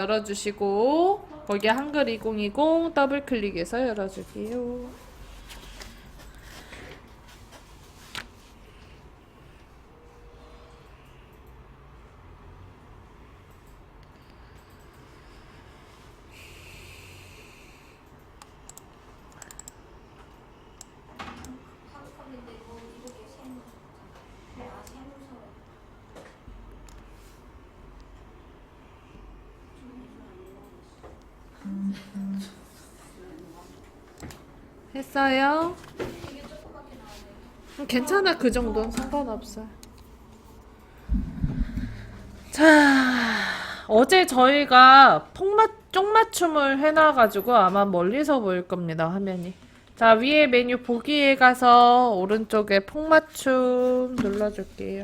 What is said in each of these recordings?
열어주시고 거기 한글 2020 더블 클릭해서 열어줄게요. 했어요? 괜찮아, 그 정도는 상관없어요. 자, 어제 저희가 쪽맞춤을 해놔가지고 아마 멀리서 보일 겁니다, 화면이. 자, 위에 메뉴 보기에 가서 오른쪽에 폭맞춤 눌러줄게요.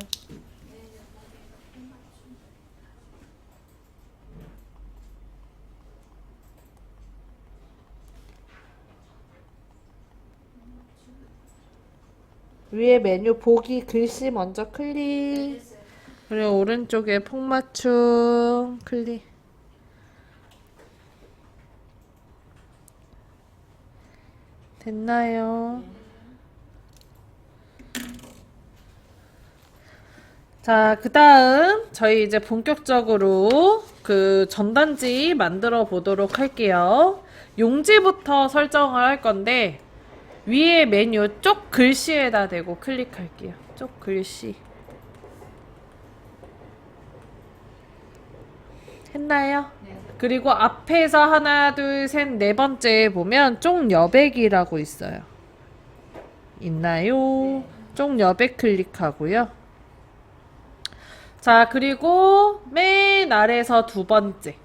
위에 메뉴 보기 글씨 먼저 클릭. 그리고 오른쪽에 폭맞춤 클릭. 됐나요? 자, 그 다음 저희 이제 본격적으로 그 전단지 만들어 보도록 할게요. 용지부터 설정을 할 건데 위에 메뉴 쪽 글씨에다 대고 클릭할게요. 쪽 글씨. 했나요? 네. 그리고 앞에서 하나, 둘, 셋, 네 번째에 보면 쪽 여백이라고 있어요. 있나요? 네. 쪽 여백 클릭하고요. 자, 그리고 맨 아래에서 두 번째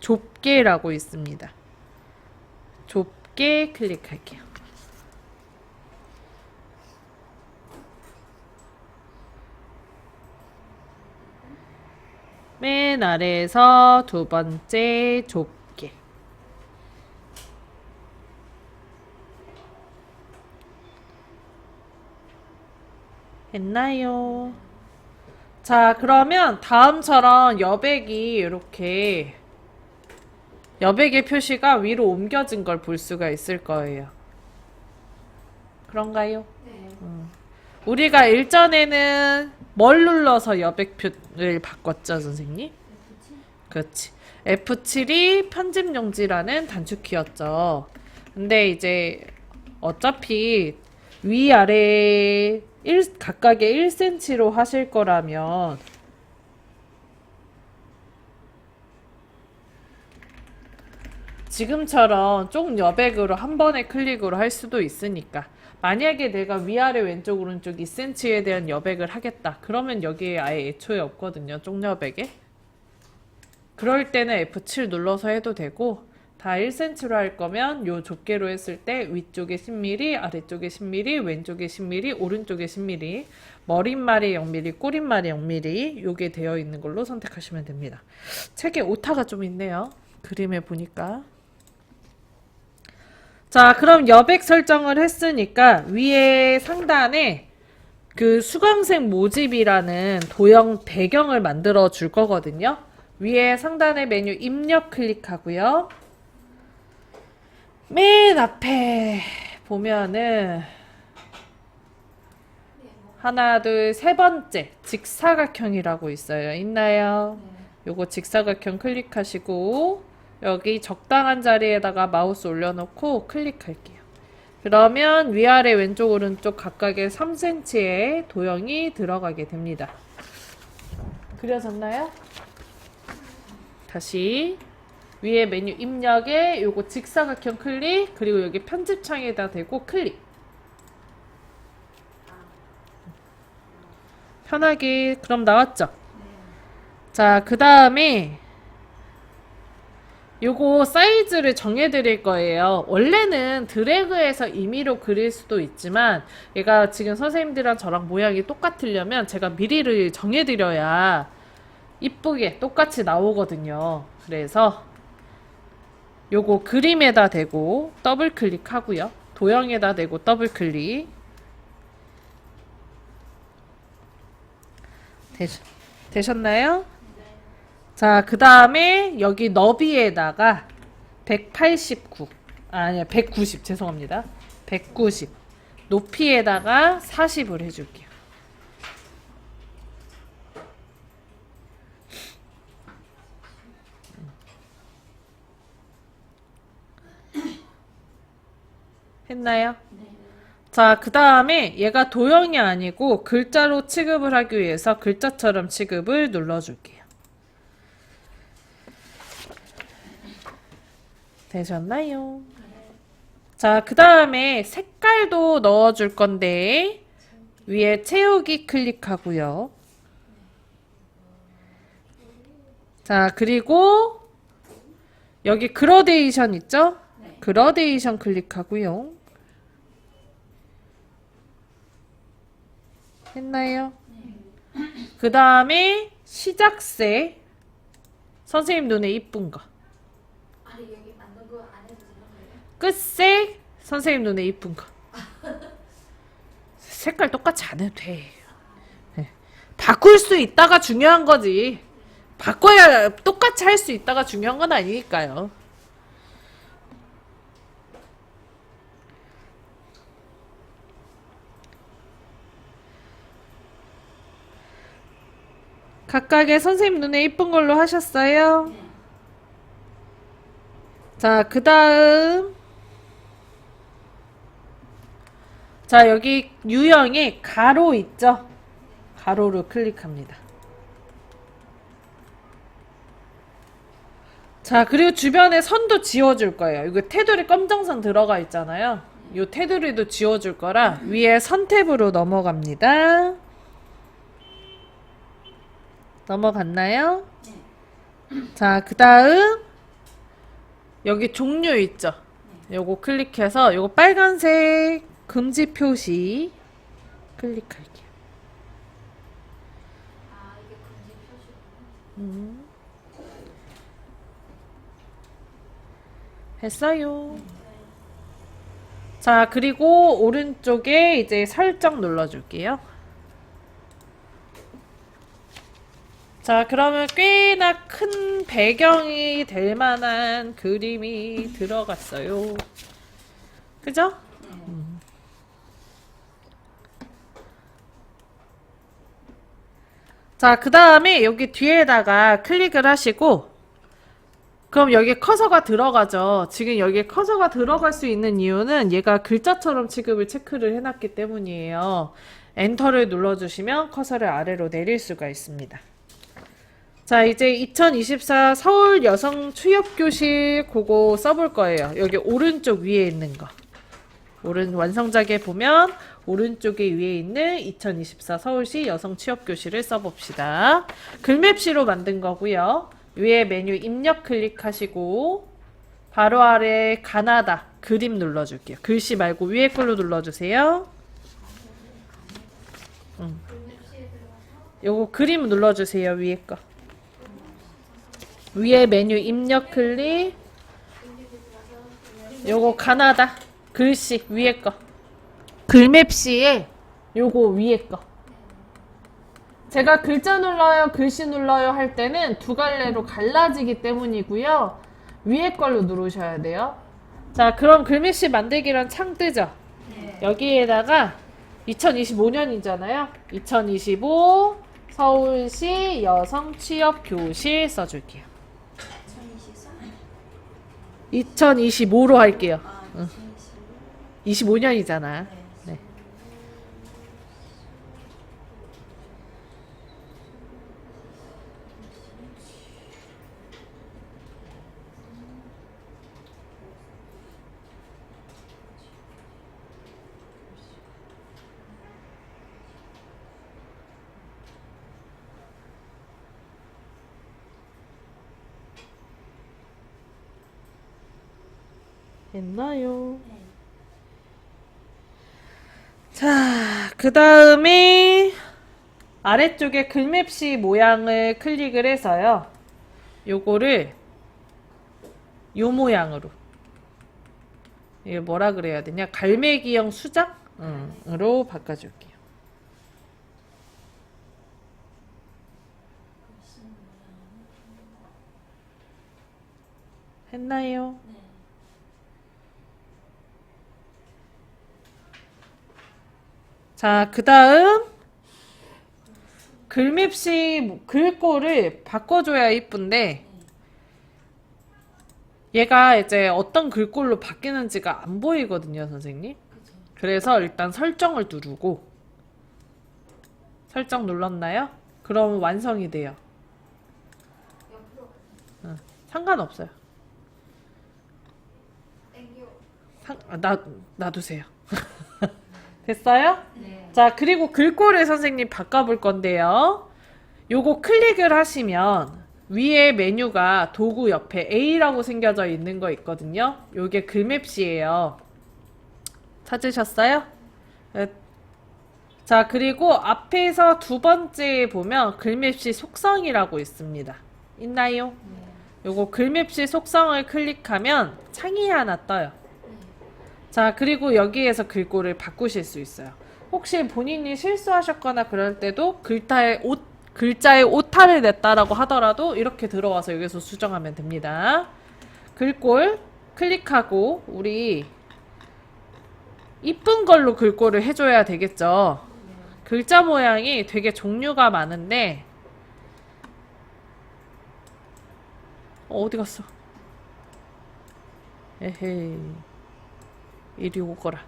좁게라고 있습니다. 좁게 클릭할게요. 맨 아래에서 두 번째 좁게. 했나요? 자, 그러면 다음처럼 여백이 이렇게 여백의 표시가 위로 옮겨진 걸 볼 수가 있을 거예요. 그런가요? 네. 우리가 일전에는 뭘 눌러서 여백표를 바꿨죠, 선생님? 그렇지. F7이 편집용지라는 단축키였죠. 근데 이제 어차피 위아래 각각의 1cm로 하실 거라면 지금처럼 쪽 여백으로 한 번에 클릭으로 할 수도 있으니까 만약에 내가 위아래 왼쪽 오른쪽 2cm에 대한 여백을 하겠다. 그러면 여기에 아예 애초에 없거든요. 쪽 여백에. 그럴 때는 F7 눌러서 해도 되고 다 1cm로 할 거면 요 좁게로 했을 때 위쪽에 10mm, 아래쪽에 10mm, 왼쪽에 10mm, 오른쪽에 10mm, 머릿말이 0mm, 꼬릿말이 0mm 요게 되어 있는 걸로 선택하시면 됩니다. 책에 오타가 좀 있네요. 그림에 보니까. 자, 그럼 여백 설정을 했으니까 위에 상단에 그 수강생 모집이라는 도형 배경을 만들어 줄 거거든요. 위에 상단에 메뉴 입력 클릭하고요. 맨 앞에 보면은 하나, 둘, 세 번째 직사각형이라고 있어요. 있나요? 요거 직사각형 클릭하시고 여기 적당한 자리에다가 마우스 올려놓고 클릭할게요. 그러면 위아래 왼쪽 오른쪽 각각의 3cm의 도형이 들어가게 됩니다. 그려졌나요? 다시 위에 메뉴 입력에 요거 직사각형 클릭 그리고 여기 편집창에다 대고 클릭. 편하게 그럼 나왔죠? 자, 그 다음에 요거 사이즈를 정해 드릴 거예요. 원래는 드래그해서 임의로 그릴 수도 있지만 얘가 지금 선생님들이랑 저랑 모양이 똑같으려면 제가 미리를 정해 드려야 이쁘게 똑같이 나오거든요. 그래서 요거 그림에다 대고 더블 클릭하고요. 도형에다 대고 더블 클릭. 되셨나요? 자, 그 다음에 여기 너비에다가 189, 아니야, 190, 죄송합니다. 190. 높이에다가 40을 해줄게요. 했나요? 자, 그 다음에 얘가 도형이 아니고 글자로 취급을 하기 위해서 글자처럼 취급을 눌러줄게요. 되셨나요? 자, 그 다음에 색깔도 넣어줄 건데 위에 채우기 클릭하고요. 자, 그리고 여기 그라데이션 있죠? 그라데이션 클릭하고요. 했나요? 그 다음에 시작색 선생님 눈에 이쁜 거. 끝색 선생님 눈에 이쁜 거. 색깔 똑같이 안 해도 돼. 네. 바꿀 수 있다가 중요한 거지. 바꿔야 똑같이 할 수 있다가 중요한 건 아니니까요. 각각의 선생님 눈에 이쁜 걸로 하셨어요? 자, 그 다음 자, 여기 유형에 가로 있죠? 가로를 클릭합니다. 자, 그리고 주변에 선도 지워줄 거예요. 이거 테두리 검정선 들어가 있잖아요. 이 테두리도 지워줄 거라 위에 선 탭으로 넘어갑니다. 넘어갔나요? 자, 그 다음 여기 종류 있죠? 요거 클릭해서 요거 빨간색 금지 표시 클릭할게요. 이게 금지 표시구나. 했어요. 자, 그리고 오른쪽에 이제 설정 눌러줄게요. 자, 그러면 꽤나 큰 배경이 될 만한 그림이 들어갔어요. 그죠? 자, 그 다음에 여기 뒤에다가 클릭을 하시고, 그럼 여기 커서가 들어가죠. 지금 여기에 커서가 들어갈 수 있는 이유는 얘가 글자처럼 취급을 체크를 해놨기 때문이에요. 엔터를 눌러주시면 커서를 아래로 내릴 수가 있습니다. 자, 이제 2024 서울 여성 취업교실 그거 써볼 거예요. 여기 오른쪽 위에 있는 거. 완성작에 보면 오른쪽에 위에 있는 2024 서울시 여성 취업교실을 써봅시다. 글맵시로 만든 거고요. 위에 메뉴 입력 클릭하시고 바로 아래 가나다 그림 눌러줄게요. 글씨 말고 위에 걸로 눌러주세요. 요거 그림 눌러주세요. 위에 거. 위에 메뉴 입력 클릭. 요거 가나다 글씨 위에 거. 글맵시에 요거 위에 거. 제가 글자 눌러요, 글씨 눌러요 할 때는 두 갈래로 갈라지기 때문이고요. 위에 걸로 누르셔야 돼요. 자, 그럼 글맵시 만들기란 창 뜨죠? 네. 여기에다가 2025년이잖아요. 2025 서울시 여성 취업 교실 써줄게요. 2025로 할게요. 25년이잖아. 네. 됐나요? 자, 그 다음에 아래쪽에 글맵시 모양을 클릭을 해서요. 요거를 요 모양으로. 이게 뭐라 그래야 되냐? 갈매기형 수작으로 바꿔줄게요. 했나요? 네. 자, 그 다음 글맵시 글꼴을 바꿔줘야 이쁜데 얘가 이제 어떤 글꼴로 바뀌는지가 안 보이거든요, 선생님. 그죠. 그래서 일단 설정을 누르고 설정 눌렀나요? 그럼 완성이 돼요. 옆으로 상관없어요. 땡겨. 놔두세요. 됐어요? 네. 자, 그리고 글꼴을 선생님 바꿔볼 건데요. 요거 클릭을 하시면 위에 메뉴가 도구 옆에 A라고 생겨져 있는 거 있거든요. 요게 글맵시예요. 찾으셨어요? 네. 자, 그리고 앞에서 두 번째 보면 글맵시 속성이라고 있습니다. 있나요? 요거 글맵시 속성을 클릭하면 창이 하나 떠요. 자, 그리고 여기에서 글꼴을 바꾸실 수 있어요. 혹시 본인이 실수하셨거나 그럴 때도 글자에 오타를 냈다라고 하더라도 이렇게 들어와서 여기서 수정하면 됩니다. 글꼴 클릭하고 우리 이쁜 걸로 글꼴을 해줘야 되겠죠. 글자 모양이 되게 종류가 많은데 어디 갔어? 에헤이, 이리 오거라.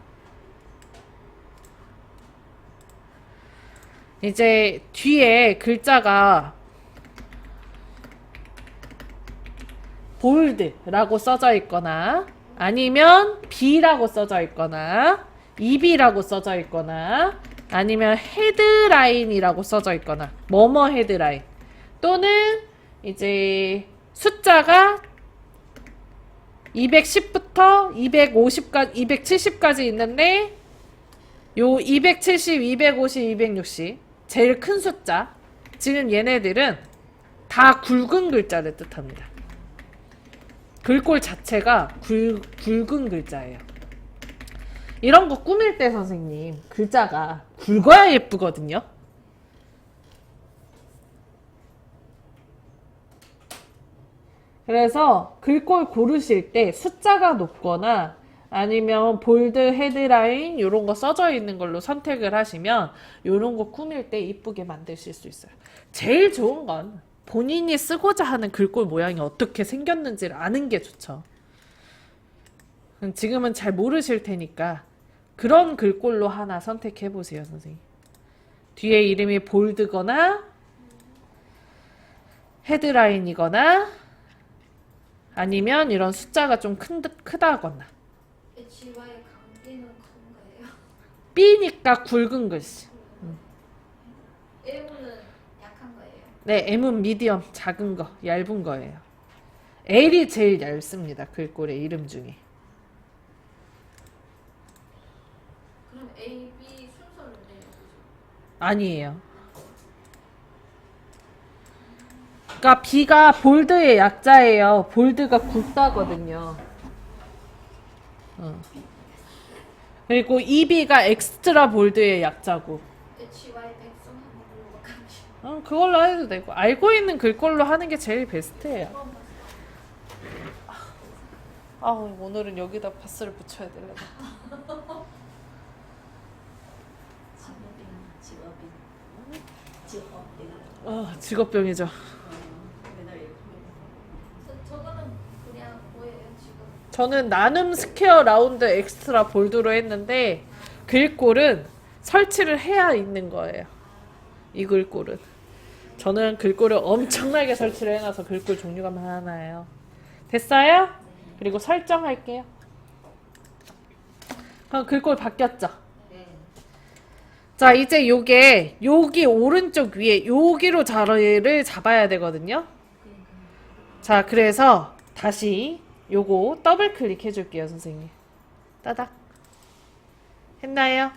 이제 뒤에 글자가 볼드라고 써져 있거나 아니면 B라고 써져 있거나 EB라고 써져 있거나 아니면 헤드라인이라고 써져 있거나 뭐뭐 헤드라인 또는 이제 숫자가 210부터 250까지 270까지 있는데 요 270, 250, 260 제일 큰 숫자 지금 얘네들은 다 굵은 글자를 뜻합니다. 글꼴 자체가 굵은 글자예요. 이런 거 꾸밀 때 선생님 글자가 굵어야 예쁘거든요. 그래서 글꼴 고르실 때 숫자가 높거나 아니면 볼드, 헤드라인 이런 거 써져 있는 걸로 선택을 하시면 이런 거 꾸밀 때 이쁘게 만드실 수 있어요. 제일 좋은 건 본인이 쓰고자 하는 글꼴 모양이 어떻게 생겼는지를 아는 게 좋죠. 지금은 잘 모르실 테니까 그런 글꼴로 하나 선택해 보세요, 선생님. 뒤에 이름이 볼드거나 헤드라인이거나 아니면 이런 숫자가 좀 크다거나 H와의 강비는 큰 거예요. B니까 굵은 글씨. M은 약한 거예요. 네, M은 미디엄, 작은 거, 얇은 거예요. L이 제일 얇습니다. 글꼴의 이름 중에. 그럼 A, B 순서를 내요. 아니에요. 그러니까 B가 볼드의 약자예요. 볼드가 굵다거든요. 그리고 EB가 엑스트라 볼드의 약자고. H와의 백성 한번 물어볼까요? 그걸로 해도 되고 알고 있는 글꼴로 하는 게 제일 베스트예요. 오늘은 여기다 파스를 붙여야 되려나. 직업병이죠. 저거는 그냥 뭐예요 지금? 저는 나눔 스퀘어 라운드 엑스트라 볼드로 했는데 글꼴은 설치를 해야 있는 거예요. 이 글꼴은. 저는 글꼴을 엄청나게 설치를 해놔서 글꼴 종류가 많아요. 됐어요? 그리고 설정할게요. 그럼 글꼴 바뀌었죠? 자, 이제 여기 오른쪽 위에 여기로 자리를 잡아야 되거든요. 자, 그래서 다시 요거 더블 클릭해 줄게요, 선생님. 따닥. 했나요?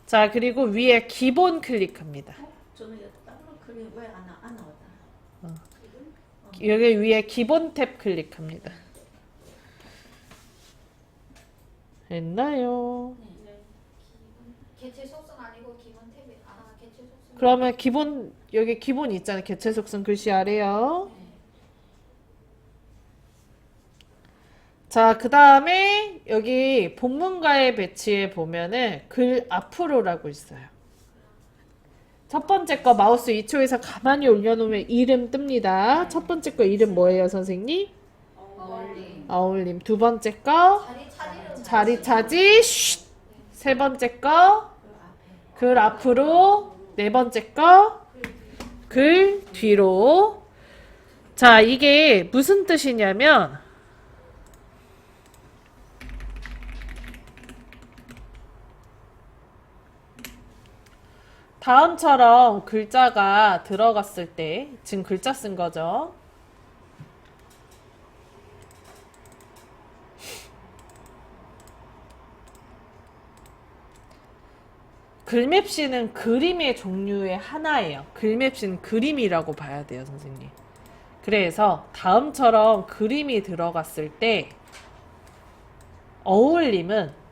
자, 그리고 위에 기본 클릭합니다. 저는 더블 클릭 왜안 나오다. 여기 위에 기본 탭 클릭합니다. 했나요? 개체 속성 아니고 기본 탭이 개체 속성. 그러면 여기 기본 있잖아요. 개체 속성 글씨 아래요. 자, 그 다음에 여기 본문가의 배치에 보면은 글 앞으로라고 있어요. 첫 번째 거 마우스 2초에서 가만히 올려놓으면 이름 뜹니다. 첫 번째 거 이름 뭐예요, 선생님? 어울림. 두 번째 거 자리 차지. 쉿. 세 번째 거 글 앞으로. 네 번째 거 글 뒤로. 자, 이게 무슨 뜻이냐면 다음처럼 글자가 들어갔을 때, 지금 글자 쓴 거죠. 글맵시는 그림의 종류의 하나예요. 글맵시는 그림이라고 봐야 돼요, 선생님. 그래서 다음처럼 그림이 들어갔을 때 어울림은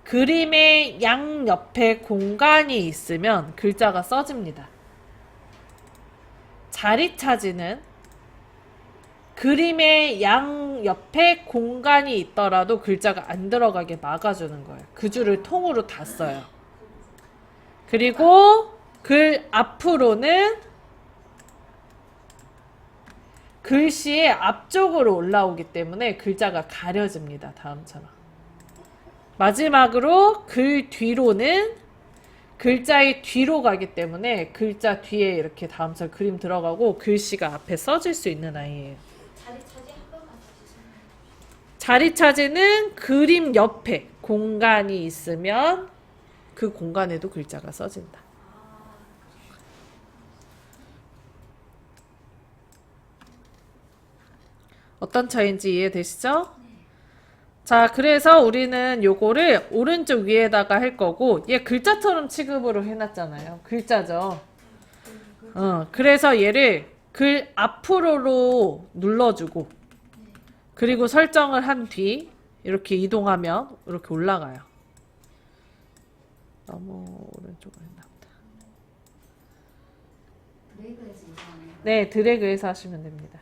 그림의 양옆에 공간이 있으면 글자가 써집니다. 자리 차지는 그림의 양옆에 공간이 있더라도 글자가 안 들어가게 막아주는 거예요. 그 줄을 통으로 다 써요. 그리고 글 앞으로는 글씨의 앞쪽으로 올라오기 때문에 글자가 가려집니다. 다음처럼. 마지막으로 글 뒤로는 글자의 뒤로 가기 때문에 글자 뒤에 이렇게 다음처럼 그림 들어가고 글씨가 앞에 써질 수 있는 아이예요. 자리 차지 한 번만 다시 설명해. 자리 차지는 그림 옆에 공간이 있으면 그 공간에도 글자가 써진다. 어떤 차이인지 이해되시죠? 자, 그래서 우리는 요거를 오른쪽 위에다가 할 거고, 얘 글자처럼 취급으로 해놨잖아요. 글자죠. 그래서 얘를 글 앞으로로 눌러주고, 그리고 설정을 한 뒤, 이렇게 이동하면 이렇게 올라가요. 너무 오른쪽으로 했나 보다. 드래그해서 이상하네요. 네, 드래그해서 하시면 됩니다.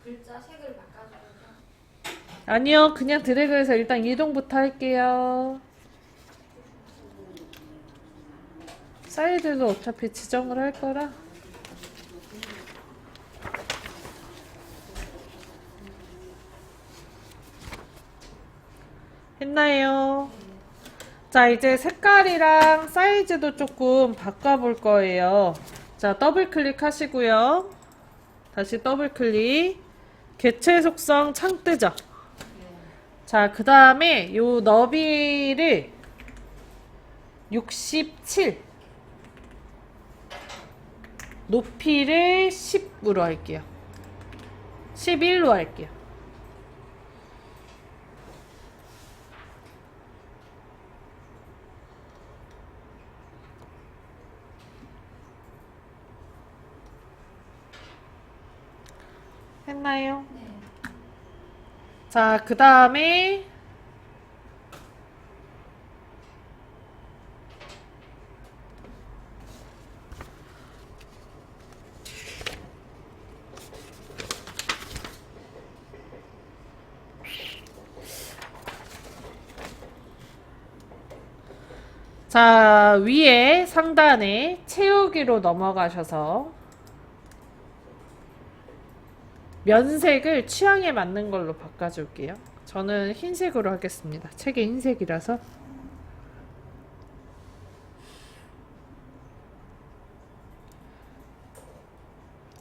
글자 색을 바꿔줘야죠. 아니요, 그냥 드래그해서 일단 이동부터 할게요. 사이즈도 어차피 지정을 할 거라. 했나요? 자, 이제 색깔이랑 사이즈도 조금 바꿔볼 거예요. 자, 더블 클릭하시고요. 다시 더블 클릭. 개체 속성 창뜨죠? 자, 그 다음에 요 너비를 67, 높이를 10으로 할게요. 11로 할게요. 했나요? 네. 자, 그 다음에 자, 위에 상단에 채우기로 넘어가셔서 면색을 취향에 맞는 걸로 바꿔줄게요. 저는 흰색으로 하겠습니다. 책이 흰색이라서.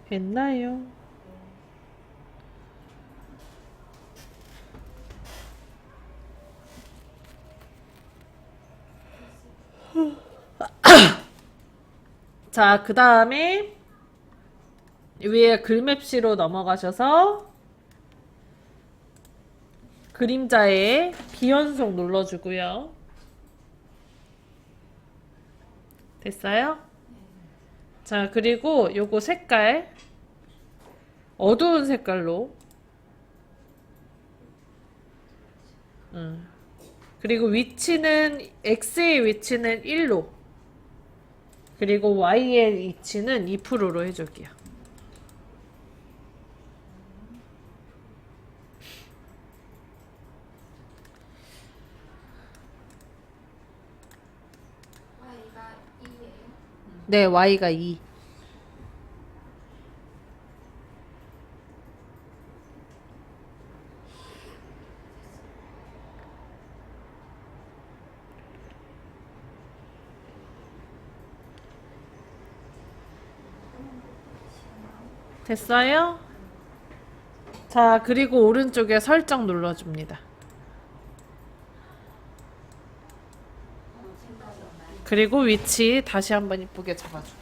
됐나요? 자, 그 다음에 위에 글맵시로 넘어가셔서 그림자에 비연속 눌러주고요. 됐어요? 자, 그리고 요거 색깔 어두운 색깔로 그리고 위치는 X의 위치는 1로 그리고 Y의 위치는 2%로 해줄게요. Y가 2예요. 네, Y가 2. 됐어요? 자, 그리고 오른쪽에 설정 눌러줍니다. 그리고 위치 다시 한번 이쁘게 잡아줍니다.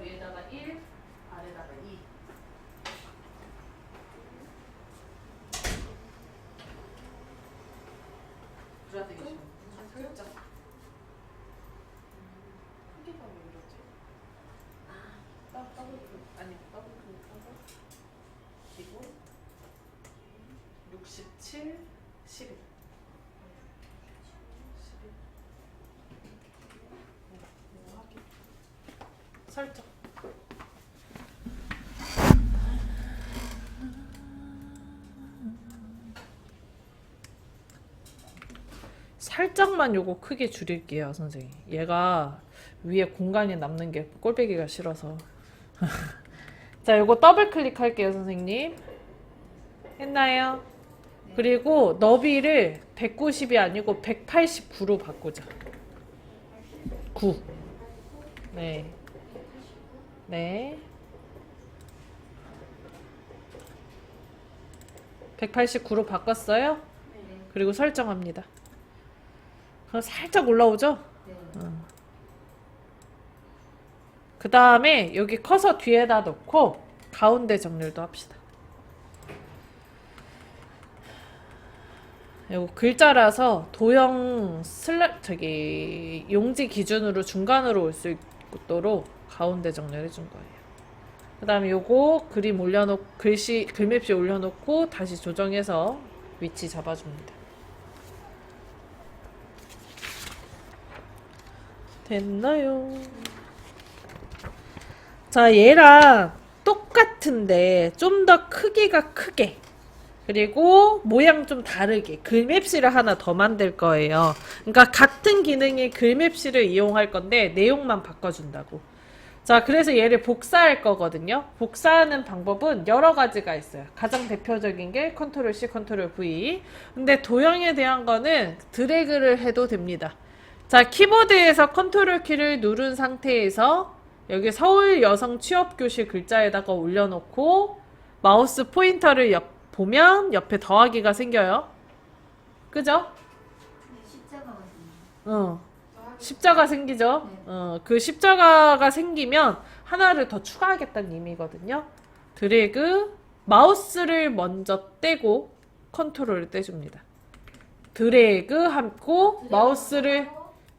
위에다가 1, 아래다가 2. 부자되기 살짝. 크기가 왜 이러지? 더블 아니 더블 클릭하고 그리고 67, 11. 11. 확인. 설정. 살짝만 요거 크게 줄일게요, 선생님. 얘가 위에 공간이 남는 게 꼴배기가 싫어서. 자, 요거 더블 클릭할게요, 선생님. 했나요? 그리고 너비를 190이 아니고 189로 바꾸자. 9. 네. 네. 189로 바꿨어요? 그리고 설정합니다. 그럼 살짝 올라오죠? 그 다음에 여기 커서 뒤에다 놓고 가운데 정렬도 합시다. 이거 글자라서 도형 용지 기준으로 중간으로 올 수 있도록 가운데 정렬해 준 거예요. 그 다음에 요거 그림 올려놓고 글맵시 올려놓고 다시 조정해서 위치 잡아줍니다. 됐나요? 자, 얘랑 똑같은데 좀 더 크기가 크게, 그리고 모양 좀 다르게 글맵시를 하나 더 만들 거예요. 그러니까 같은 기능의 글맵시를 이용할 건데 내용만 바꿔준다고. 자, 그래서 얘를 복사할 거거든요. 복사하는 방법은 여러 가지가 있어요. 가장 대표적인 게 컨트롤 C, 컨트롤 V. 근데 도형에 대한 거는 드래그를 해도 됩니다. 자, 키보드에서 컨트롤 키를 누른 상태에서 여기 서울 여성 취업교실 글자에다가 올려놓고 마우스 포인터를 보면 옆에 더하기가 생겨요. 그죠? 십자가가 십자가 생기죠? 그 십자가가 생기면 하나를 더 추가하겠다는 의미거든요. 드래그, 마우스를 먼저 떼고 컨트롤을 떼줍니다. 드래그 하고 마우스를,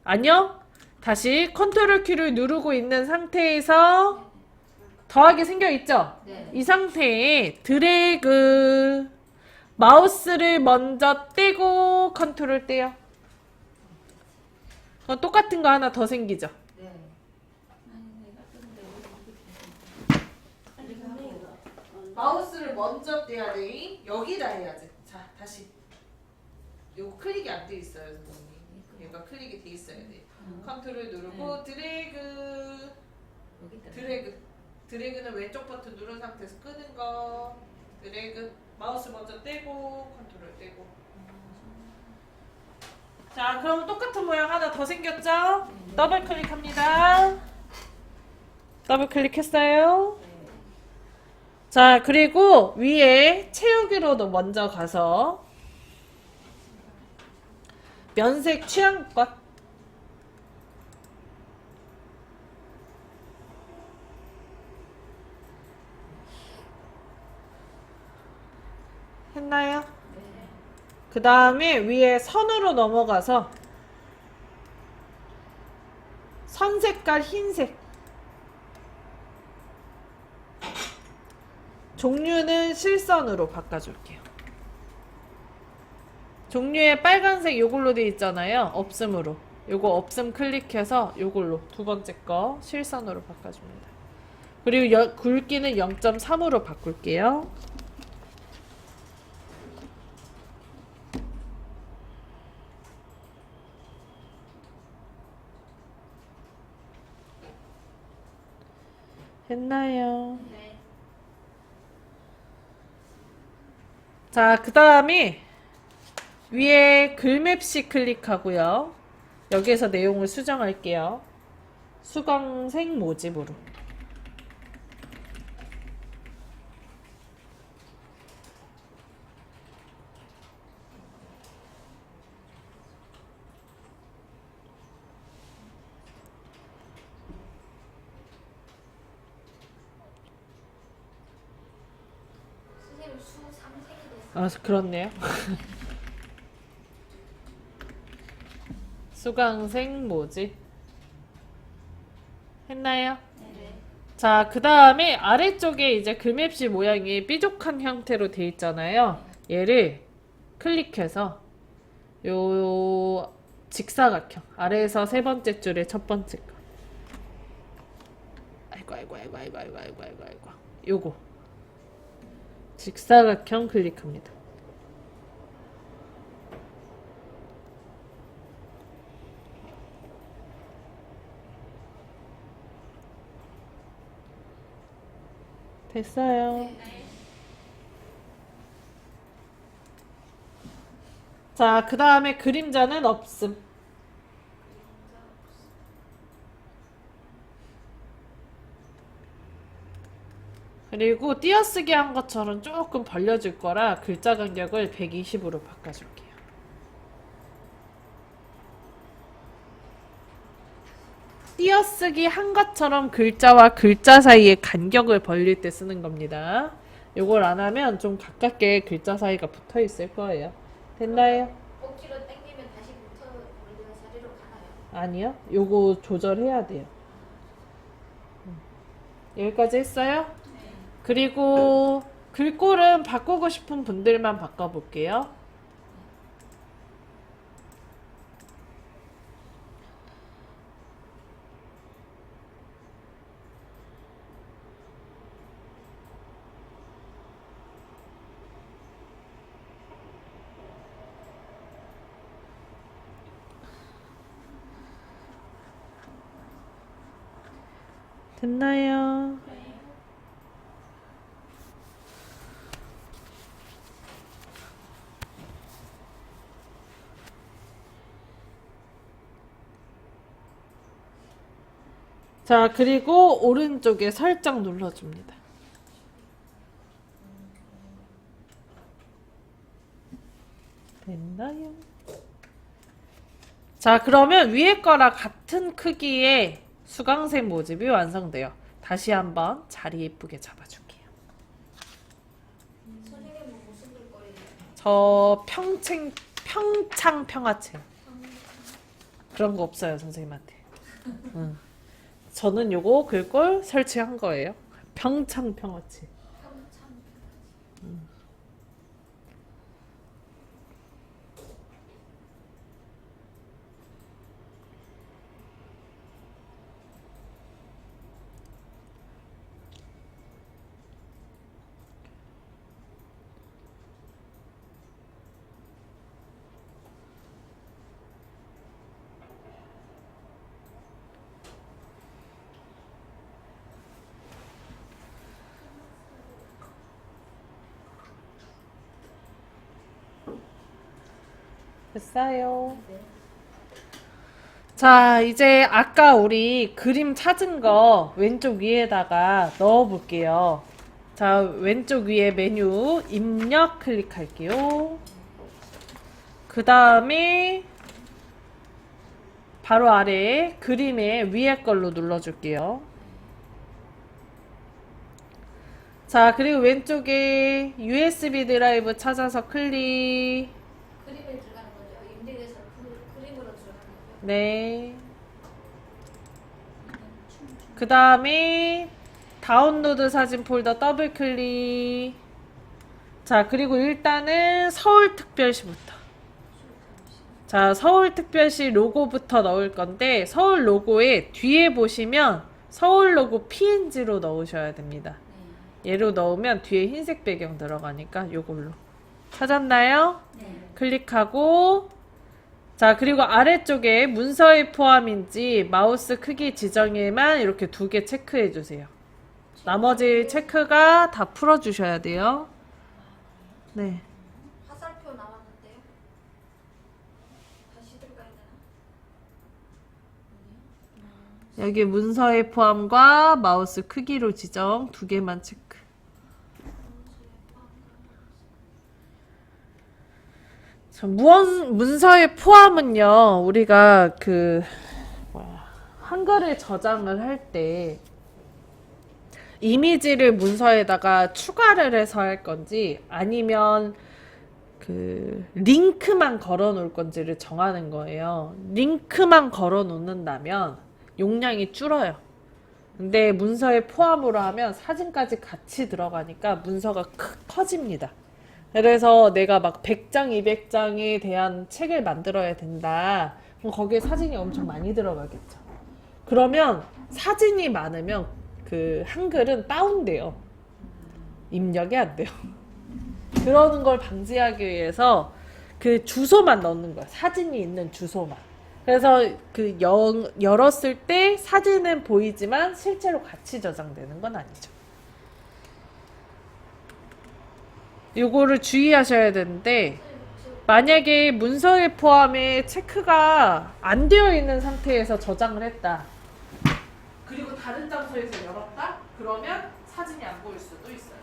아니요, 다시 컨트롤 키를 누르고 있는 상태에서 더하기 생겨 있죠? 네. 이 상태에 드래그, 마우스를 먼저 떼고 컨트롤 떼요. 그럼 똑같은 거 하나 더 생기죠? 네. 마우스를 먼저 떼야 돼. 여기다 해야지. 자, 다시. 요거 클릭이 안 돼 있어요, 선생님. 얘가 클릭이 돼 있어야 돼. 컨트롤 누르고 드래그. 드래그는 왼쪽 버튼 누른 상태에서 끄는 거. 드래그. 마우스 먼저 떼고 컨트롤 떼고. 자, 그럼 똑같은 모양 하나 더 생겼죠? 더블 클릭합니다. 더블 클릭했어요. 자, 그리고 위에 채우기로도 먼저 가서 면색 취향껏. 했나요? 그 다음에 위에 선으로 넘어가서 선 색깔 흰색. 종류는 실선으로 바꿔줄게요. 종류에 빨간색 요걸로 돼 있잖아요. 없음으로. 요거 없음 클릭해서 요걸로 두 번째 거 실선으로 바꿔줍니다. 그리고 굵기는 0.3으로 바꿀게요. 했나요? 네. 자, 그 다음에 위에 글맵시 클릭하고요. 여기에서 내용을 수정할게요. 수강생 모집으로. 선생님 수 3색이 됐어요. 아, 그렇네요. 수강생 모집. 했나요? 네. 자, 그 다음에 아래쪽에 이제 글맵시 모양이 삐죽한 형태로 돼 있잖아요. 얘를 클릭해서 요 직사각형 아래에서 세 번째 줄에 첫 번째 거. 아이고. 요거 직사각형 클릭합니다. 됐어요. 자, 그 다음에 그림자는 없음. 그리고 띄어쓰기 한 것처럼 조금 벌려줄 거라 글자 간격을 120으로 바꿔줄게요. 띄어쓰기 한 것처럼 글자와 글자 사이의 간격을 벌릴 때 쓰는 겁니다. 요걸 안 하면 좀 가깝게 글자 사이가 붙어 있을 거예요. 됐나요? 억지로 당기면 다시 붙어 우리가 자리로 가나요? 아니요. 요거 조절해야 돼요. 여기까지 했어요? 그리고 글꼴은 바꾸고 싶은 분들만 바꿔볼게요. 됐나요? 자, 그리고 오른쪽에 살짝 눌러줍니다. 됐나요? 자, 그러면 위에 거랑 같은 크기의 수강생 모집이 완성돼요. 다시 한번 자리 예쁘게 잡아줄게요. 선생님은 무슨 글꼴이에요? 저 평창 평화체 그런 거 없어요, 선생님한테. 응. 저는 요거 글꼴 설치한 거예요. 평창 평화체. 평창. 됐어요. 자, 이제 아까 우리 그림 찾은 거 왼쪽 위에다가 넣어 볼게요. 자, 왼쪽 위에 메뉴 입력 클릭할게요. 그 다음에 바로 아래에 그림의 위에 걸로 눌러줄게요. 자, 그리고 왼쪽에 USB 드라이브 찾아서 클릭. 그림에 들어가는 거죠. 인덱에서 그림으로 들어가는 거죠. 네. 그 다음에 다운로드 사진 폴더 더블 클릭. 자, 그리고 일단은 서울특별시부터. 자, 서울특별시 로고부터 넣을 건데 서울 로고에 뒤에 보시면 서울 로고 PNG로 넣으셔야 됩니다. 얘로 넣으면 뒤에 흰색 배경 들어가니까 요걸로. 찾았나요? 네. 클릭하고 자, 그리고 아래쪽에 문서에 포함인지 마우스 크기 지정에만 이렇게 2개 체크해 주세요. 나머지 체크가 다 풀어 주셔야 돼요. 네. 화살표 나왔는데요. 다시 들어가야 되나? 여기 문서의 포함과 마우스 크기로 지정 2개만 체크. 자, 문서의 포함은요, 우리가 한글을 저장을 할 때 이미지를 문서에다가 추가를 해서 할 건지 아니면 링크만 걸어 놓을 건지를 정하는 거예요. 링크만 걸어 놓는다면 용량이 줄어요. 근데 문서에 포함으로 하면 사진까지 같이 들어가니까 문서가 커집니다. 그래서 내가 막 100장, 200장에 대한 책을 만들어야 된다. 그럼 거기에 사진이 엄청 많이 들어가겠죠. 그러면 사진이 많으면 한글은 다운돼요. 입력이 안 돼요. 그러는 걸 방지하기 위해서 주소만 넣는 거야. 사진이 있는 주소만. 그래서 열었을 때 사진은 보이지만 실제로 같이 저장되는 건 아니죠. 요거를 주의하셔야 되는데 만약에 문서에 포함에 체크가 안 되어 있는 상태에서 저장을 했다. 그리고 다른 장소에서 열었다? 그러면 사진이 안 보일 수도 있어요.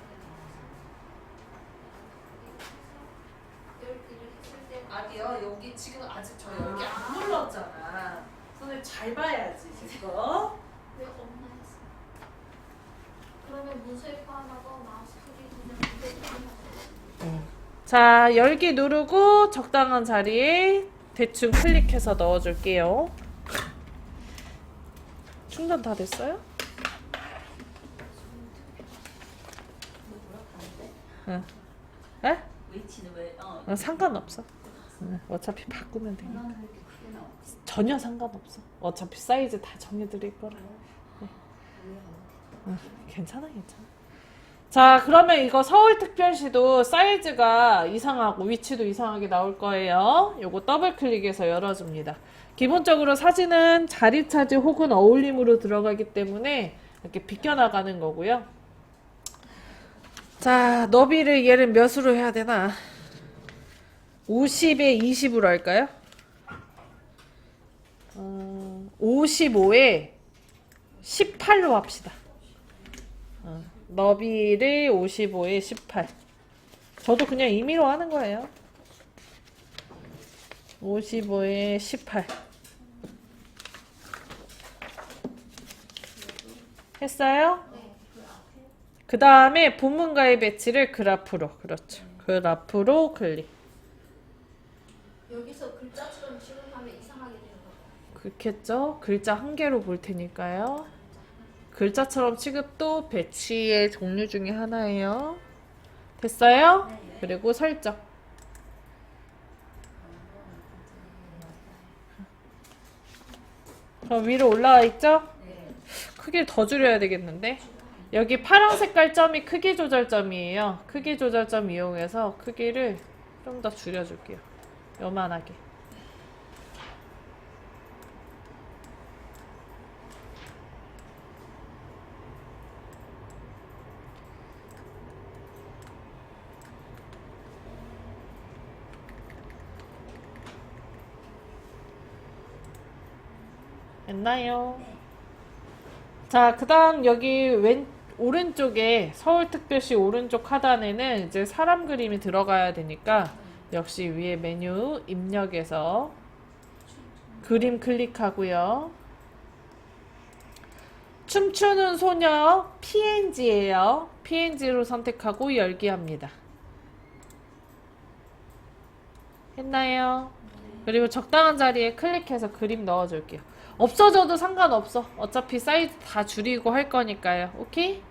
열기를 했을 때 아니요, 여기 지금 아직 저 여기 안 눌렀잖아. 선생님 잘 봐야지 지금. 왜 없나 했어. 그러면 문서에 포함하고 마우스 크기 지정 자, 열기 누르고 적당한 자리에 대충 클릭해서 넣어줄게요. 충전 다 됐어요? 응. 에? 위치는 왜? 상관없어. 응, 어차피 바꾸면 되니까. 이렇게 크게 나와. 전혀 상관없어. 어차피 사이즈 다 정해드릴 거라. 네. 응, 괜찮아. 자, 그러면 이거 서울특별시도 사이즈가 이상하고 위치도 이상하게 나올 거예요. 요거 더블 클릭해서 열어줍니다. 기본적으로 사진은 자리 차지 혹은 어울림으로 들어가기 때문에 이렇게 비껴나가는 거고요. 자, 너비를 얘를 몇으로 해야 되나? 50에 20으로 할까요? 55에 18로 합시다. 너비를 55에 18. 저도 그냥 임의로 하는 거예요. 55에 18. 했어요? 네. 그 다음에 본문과의 배치를 그래프로. 그렇죠. 그래프로 클릭. 여기서 글자처럼 지급하면 이상하게 되는 거예요. 그렇겠죠? 글자 한 개로 볼 테니까요. 글자처럼 취급도 배치의 종류 중에 하나예요. 됐어요? 네. 그리고 설정. 그럼 위로 올라와 있죠? 네. 크기를 더 줄여야 되겠는데? 여기 파란 색깔 점이 크기 조절점이에요. 크기 조절점 이용해서 크기를 좀 더 줄여줄게요. 요만하게. 됐나요? 자, 그 다음 여기 오른쪽에 서울특별시 오른쪽 하단에는 이제 사람 그림이 들어가야 되니까 역시 위에 메뉴 입력에서 그림 클릭하고요. 춤추는 소녀 PNG예요. PNG로 선택하고 열기 합니다. 했나요? 그리고 적당한 자리에 클릭해서 그림 넣어줄게요. 없어져도 상관없어. 어차피 사이즈 다 줄이고 할 거니까요. 오케이?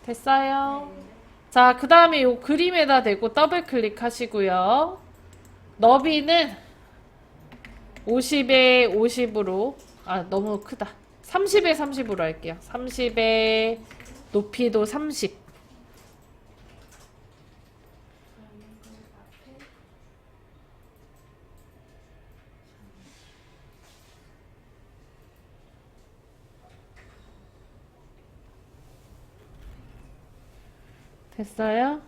됐어요. 자, 그 다음에 요 그림에다 대고 더블 클릭하시고요. 너비는 50에 50으로, 너무 크다. 30에 30으로 할게요. 30에 높이도 30. 됐어요?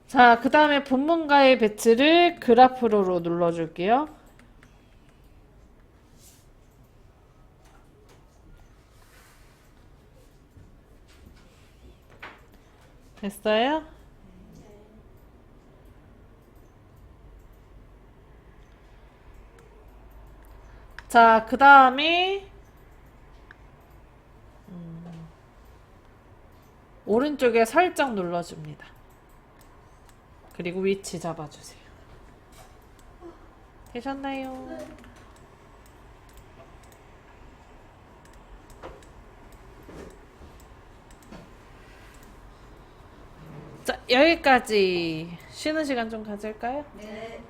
자, 그 다음에 본문과의 배치를 그래프로 눌러줄게요. 됐어요? 자, 그 다음에 오른쪽에 살짝 눌러줍니다. 그리고 위치 잡아주세요. 되셨나요? 자, 여기까지 쉬는 시간 좀 가질까요? 네.